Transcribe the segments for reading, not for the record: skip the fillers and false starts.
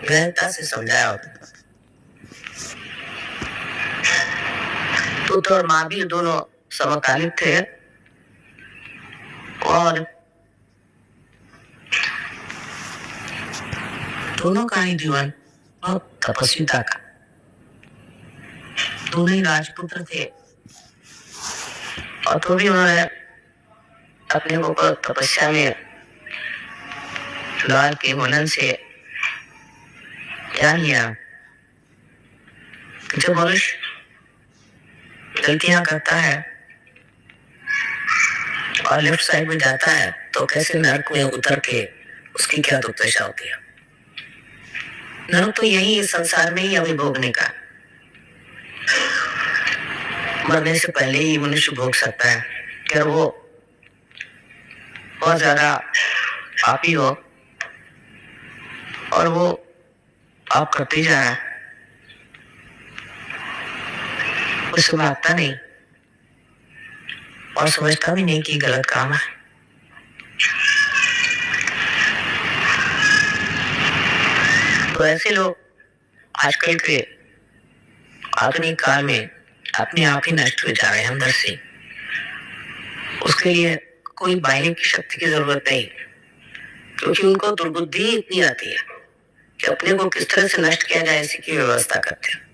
गहनता से समझाया होता। पुत्र और माँ भी दोनों समकालिक थे और दोनों का ही जीवन बहुत तपस्विता का। दोनों ही राजपुत्र थे और तो भी उन्होंने अपने ऊपर तपस्या में लाल के मनन से जान लिया कि जब मनुष्य गलतियां करता है और लेफ्ट साइड में जाता है तो कैसे नरक में उतर के उसकी क्या दुर्दशा होती है। नरक तो यही इस संसार में ही अभी भोगने का, मरने से पहले ही मनुष्य भोग सकता है। क्या वो बहुत ज्यादा पापी हो और वो आप करते जा रहा है, उसको भागता नहीं और समझता भी नहीं कि गलत काम है। तो ऐसे लोग आजकल के आधुनिक काल में अपने आप ही नष्ट हो जा रहे हैं अंदर से। उसके लिए कोई बाहरी की शक्ति की जरूरत नहीं, क्योंकि उनको दुर्बुद्धि इतनी आती है कि अपने को किस तरह से नष्ट किया जाए इसी की व्यवस्था करते हैं।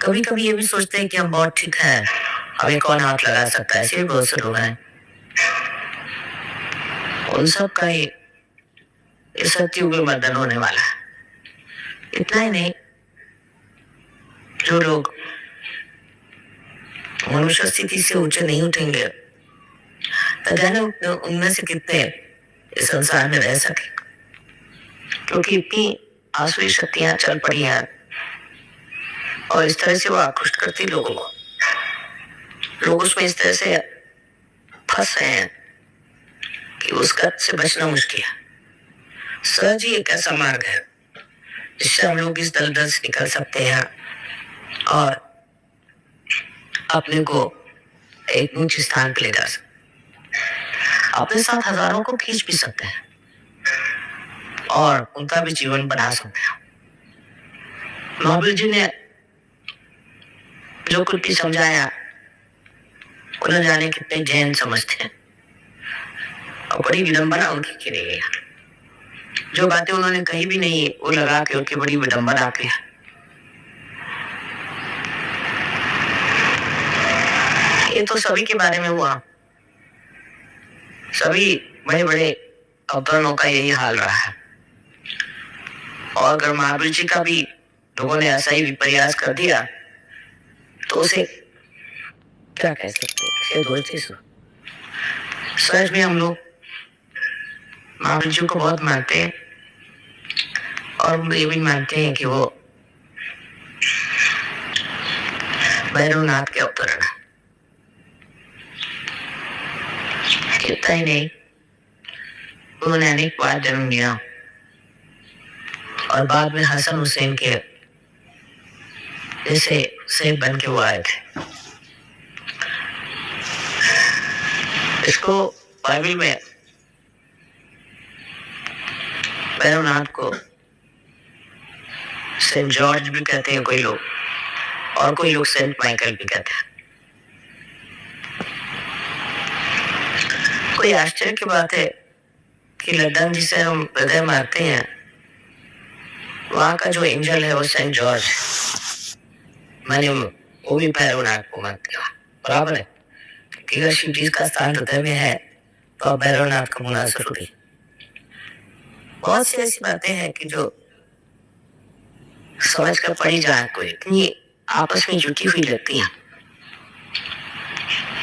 कभी कभी ये भी सोचते हैं कि हम बहुत ठीक है, हमें कौन हाथ लगा सकता है, ऐसे बहुत से लोग हैं। उन सब का ही इस सत्युग में मर्दन होने वाला है। इतना ही नहीं, जो लोग मनुष्य स्थिति से ऊंचे नहीं उठेंगे तो जाने उनमें से कितने इस संसार में रह सके, क्योंकि इतनी आसुरी शक्तियां चल पड़ी हैं और इस तरह से वो आकृष्ट करती लोगों को। लोग उसमें इस तरह से फंस रहे हैं कि उस गत से बचना मुश्किल है। सहज ही एक ऐसा मार्ग है जिससे हम लोग इस दलदल से निकल सकते हैं और अपने को एक ऊंचे स्थान पर ले जा सकते, अपने साथ हजारों को खींच भी सकते हैं और उनका भी जीवन बना सकते हैं। महावीर जी ने जो कुछ भी समझाया उन्हें जाने कितने जैन समझते हैं और बड़ी विडंबना उनकी की रही है। जो बातें उन्होंने कही भी नहीं वो लगा के उनकी बड़ी विडंबना की है। ये तो सभी के बारे में हुआ, सभी बड़े बड़े अवतरणों का यही हाल रहा है। और अगर महावीर जी का भी लोगों ने ऐसा ही विपर्यास कर दिया तो उसे क्या कह सकते हैं। सच में हम लोग महावीर जी को बहुत मानते हैं और हम ये भी मानते हैं कि वो भैरवनाथ के अवतरण है। इतना ही नहीं, उन्होंने अनेक बार जन्म लिया और बाद में हसन हुसैन के जैसे सेब बन के वो आए थे। इसको बाइबल में भैरवनाथ को सेंट जॉर्ज भी कहते हैं कोई लोग, और कोई लोग सेंट माइकल भी कहते हैं। कोई आश्चर्य की बात है कि लंदन जिसे हम हृदय मारते हैं वहां का जो एंजल है वो सेंट जॉर्ज, मैंने वो भी भैरवनाथ को मानते हैं। बराबर है कि अगर शिव जी का स्थान हृदय में है तो भैरवनाथ का होना जरूरी। बहुत सी ऐसी बातें हैं कि जो समझ कर पड़ी जाए कोई इतनी आपस में जुटी हुई लगती हैं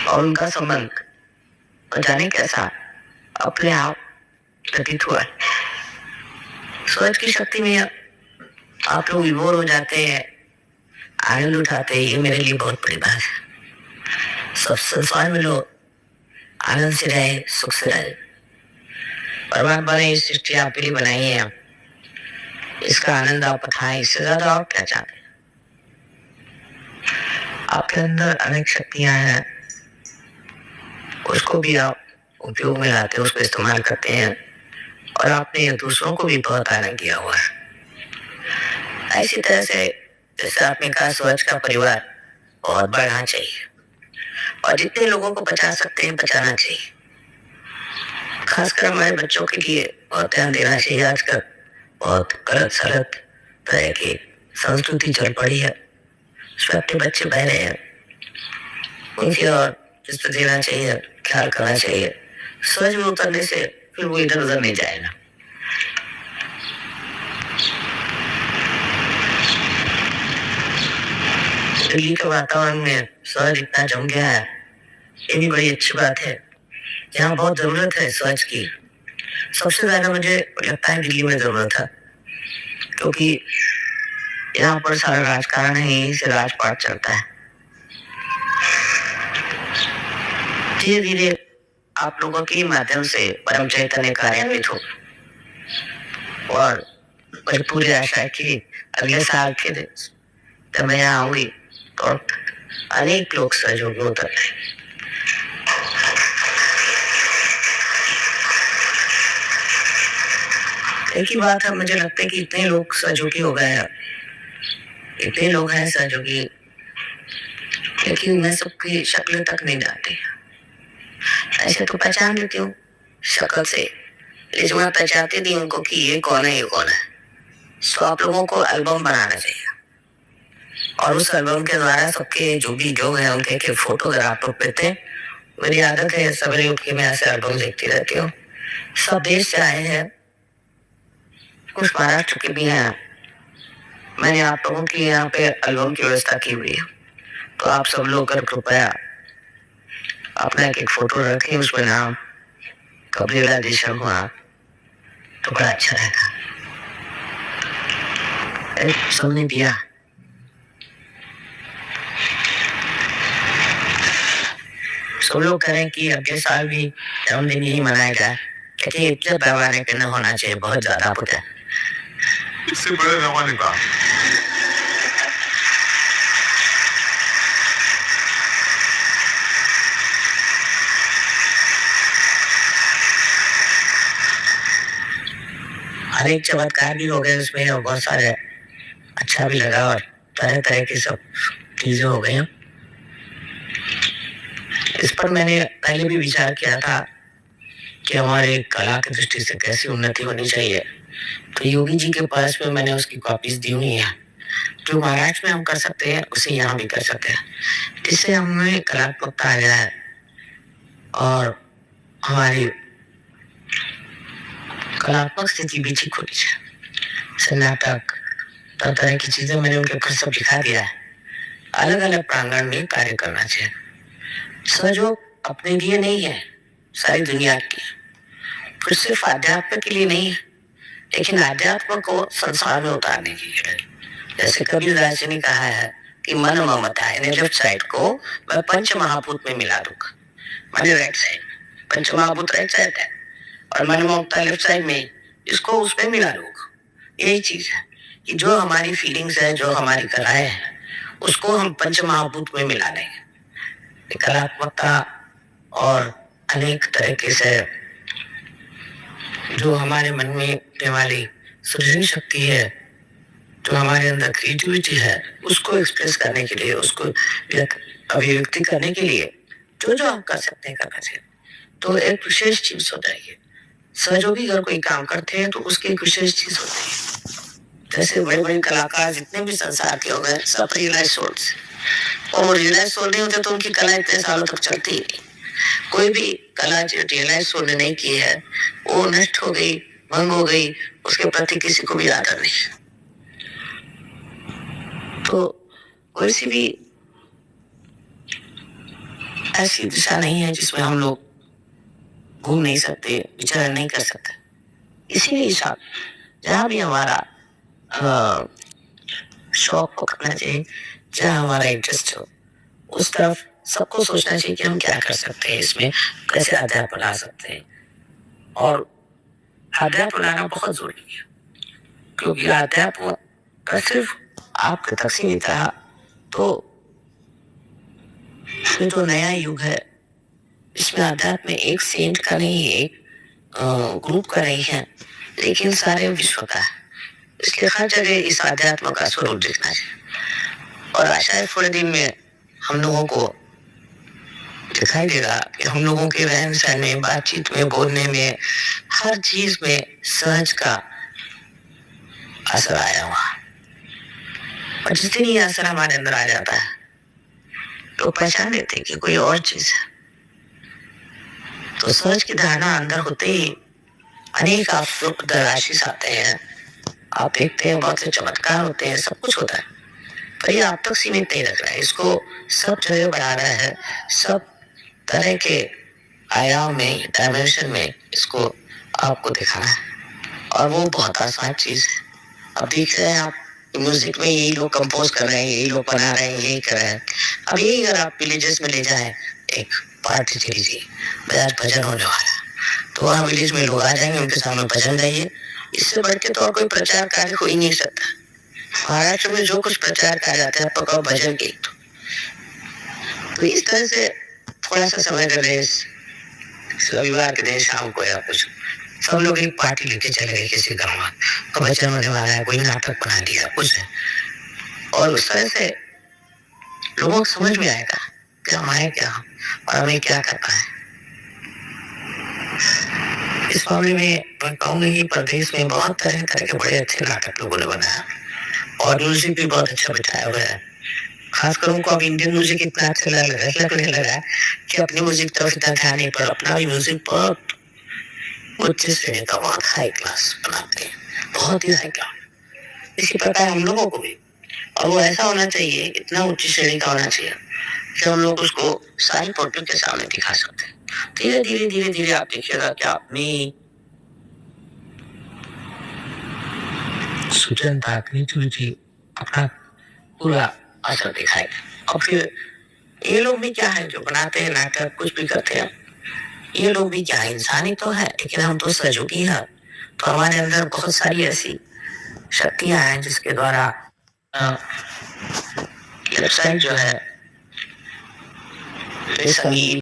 और उनका संबंध जाने कैसा अपने आप घटित हुआ है। सोच की शक्ति में आप लोग विभोर हो जाते हैं, आनंद उठाते हैं। ये मेरे लिए बहुत बड़ी बात है। सब संसार में लोग आनंद से रहे, सुख से रहे। परमात्मा ने इस सृष्टि आपके लिए बनाई है, इसका आनंद आप उठाएं, इससे ज्यादा आप क्या चाहते हैं। आपके अंदर अनेक शक्तियां हैं, उसको भी आप उपयोग में लाते हैं, उसको इस्तेमाल करते हैं और आपने दूसरों को भी बहुत आनंद दिया हुआ है। ऐसी तरह से जैसे आपने कहा स्वच्छ का परिवार बहुत बढ़ना चाहिए और जितने लोगों को बचा सकते हैं बचाना चाहिए। खासकर हमारे बच्चों के लिए बहुत ध्यान देना चाहिए। आजकल बहुत गलत सलत तरह की संस्कृति चल पड़ी है, छोटे बच्चे बह रहे हैं, उनकी और जिस पर देना चाहिए, ख्याल करना चाहिए। स्वच्छ में उतरने से फिर वो इधर उधर नहीं जाएगा। दिल्ली के वातावरण में स्वच्छ इतना जम गया है, ये भी बड़ी अच्छी बात है। यहाँ बहुत जरूरत है स्वच्छ की। सबसे ज्यादा मुझे लगता है दिल्ली में जरूरत है, क्योंकि यहाँ पर सारा राजकारण है, यहीं से राजपाट चलता है। धीरे धीरे आप लोगों के माध्यम से परम चैतन्य कार्यान्वित हो और मुझे पूरी आशा है कि अगले साल के दिन जब मैं यहाँ आऊंगी तो अनेक लोग सहयोगी होते हैं। एक ही बात है, मुझे लगता है कि इतने लोग सहयोगी हो गए हैं, इतने लोग हैं सहयोगी, लेकिन मैं सबकी शक्ल तक नहीं जानती। ऐसे तो पहचान लेती हूँ शक्ल से, लेकिन मैं पहचानती नहीं उनको कि ये कौन है, ये कौन है। तो आप लोगों को एल्बम बनाना चाहिए और उस एल्बम के द्वारा सबके जो भी जो है उनके के फोटो अगर आप लोग लेते हैं। मेरी आदत है सवेरे उठ के मैं ऐसे एल्बम देखती रहती हूँ। सब देश से आए हैं, कुछ महाराष्ट्र के भी हैं। मैंने आप लोगों की यहाँ पे एल्बम की व्यवस्था की हुई है, तो आप सब लोग अगर कृपया अपना एक फोटो रखें, उसमें नाम कबीरा देशम हुआ तो बड़ा अच्छा रहेगा। सबने दिया सब लोग करें कि अगले साल भी जन्मदिन ही मनाया जाए, क्योंकि इतने पैमाने पे न होना चाहिए, बहुत ज्यादा होता है। इससे बड़े पैमाने का अनेक चमत्कार भी हो गए उसमें और बहुत सारे अच्छा भी लगा और तरह तरह की सब चीजें हो गई। इस पर मैंने पहले भी विचार किया था कि हमारे कला की दृष्टि से कैसी उन्नति होनी चाहिए, तो योगी जी के पास में मैंने उसकी कॉपीज दी हुई है। जो महाराष्ट्र में हम कर सकते हैं उसे यहाँ भी कर सकते हैं, जिससे हमें कलात्मकता आ जाए और हमारी कलात्मक स्थिति भी ठीक होनी चाहिए। नाटक तरह तरह की चीजें मैंने उनके घर सब दिखा दिया है। अलग अलग प्रांगण में कार्य करना चाहिए। सहयोग अपने लिए नहीं है, सारी दुनिया की, फिर सिर्फ आध्यात्म के लिए नहीं है, लेकिन आध्यात्म को संसार में उतारने के लिए। जैसे कबीर दास ने कहा है कि मन ममता है, लेफ्ट साइड को मैं पंच महाभूत में मिला दूंगा, मैंने राइट साइड, पंच महाभूत राइट साइड है और मन ममता लेफ्ट साइड में, इसको उसमें मिला दूंगा। यही चीज है कि जो हमारी फीलिंग्स है, जो हमारी कलाएं हैं, उसको हम पंच महाभूत में मिला लेंगे। कलात्मकता और अनेक तरीके से जो हमारे मन में होने वाली सृजन शक्ति है, जो हमारे अंदर क्रिएटिविटी है, उसको एक्सप्रेस करने के लिए, उसको अभिव्यक्ति करने के लिए जो जो हम कर सकते हैं करना चाहिए। तो एक विशेष चीज हो जाएगी। सहयोगी अगर कोई काम करते हैं तो उसकी एक विशेष चीज होती है। जैसे बड़े बड़े कलाकार जितने भी संसार के हो गए सब रियलाइज सोल से, और रियलाइज सोल नहीं होते तो उनकी कला इतने सालों तक चलती ही नहीं। कोई भी कला जो रियलाइज सोल ने नहीं की है वो नष्ट हो गई, भंग हो गई, उसके प्रति किसी को भी आदर नहीं। तो कोई सी भी ऐसी दिशा नहीं है जिसमें हम लोग घूम नहीं सकते, विचार नहीं कर सकते। इसीलिए साहब जहाँ भी हमारा शौक को करना चाहिए, जहाँ हमारा इंटरेस्ट हो, उस तरफ सबको सोचना चाहिए कि हम क्या कर सकते हैं, इसमें कैसे अध्यात्म ला सकते हैं। और अध्यात्म लाना बहुत जरूरी है, क्योंकि अध्यात्म सिर्फ आपके तक सीमित रहा तो ये जो नया युग है इसमें अध्यात्म एक सेंट का नहीं, एक ग्रुप का नहीं है, लेकिन सारे विश्व का है। इसलिए हर जगह इस आध्यात्म का स्वरूप दिखना चाहिए। और आशा है थोड़े दिन में हम लोगों को दिखाई देगा कि हम लोगों के रहन सहन में, बातचीत में, बोलने में, हर चीज में सहज का असर आया हुआ। और जिस दिन ये असर हमारे अंदर आ जाता है तो पहचान लेते हैं कि कोई और चीज है। तो सहज की धारणा अंदर होते ही अनेक आशीष आते हैं। आप देखते हैं बहुत से चमत्कार होते हैं, सब कुछ होता है, पर ये आप तक सीमित नहीं रख रहा है। इसको सब जगह बढ़ा रहा है, सब तरह के आयाम में, डायमेंशन में इसको आपको दिखाना है। और वो बहुत आसान चीज है। अब देख रहे हैं आप म्यूजिक में यही लोग कंपोज कर रहे हैं, यही लोग बना रहे हैं, यही कर रहे हैं। अब यही अगर आप विलेजेस में ले जाएं, एक पार्टी चलीजिए, बजाज भजन होने वाला है, तो वहाँ विलेज में लोग आ जाएंगे, उनके सामने भजन गाइए। इससे बढ़ के तो और कोई प्रचार कार्य हो ही नहीं सकता। महाराष्ट्र में जो कुछ प्रचार कार्य जाता है, पकाओ भजन गीत। तो इस तरह से थोड़ा सा समय कर रहे, रविवार के दिन शाम को या कुछ सब लोग एक पार्टी लेके चले गए किसी गाँव में, तो भजन होने वाला है, कोई नाटक बना दिया कुछ है। और उस तरह से लोगों को समझ में आएगा कि हम आए क्या और हमें क्या करना है। इस मामले में मैं कहूँगा कि प्रदेश में बहुत तरह तरह के बड़े अच्छे नाटक लोगों ने बनाया और म्यूजिक भी बहुत अच्छा बिठाया हुआ है। खासकर उनको अब इंडियन म्यूजिक इतना अच्छा लगने लगा है कि अपनी म्यूजिक तरफ इतना ध्यान नहीं, पर अपना भी म्यूजिक बहुत उच्च श्रेणी का, बहुत हाई क्लास बनाते हैं, बहुत ही हाई क्लास। इसी प्रकार हम लोगों को भी, और वो ऐसा होना चाहिए, इतना उच्च श्रेणी का होना चाहिए कि हम लोग उसको सारी पब्लिक के सामने दिखा सकते हैं। धीरे धीरे धीरे धीरे आप देखिएगा कि अपनी सुजन जी अपना पूरा असर दिखाएगा। और फिर ये लोग भी क्या है जो बनाते हैं नाटक, कुछ भी करते हैं, ये लोग भी क्या है, इंसान ही तो है, लेकिन हम तो सहयोगी हैं। तो हमारे अंदर बहुत सारी ऐसी शक्तियां हैं जिसके द्वारा वेबसाइट जो है संगीत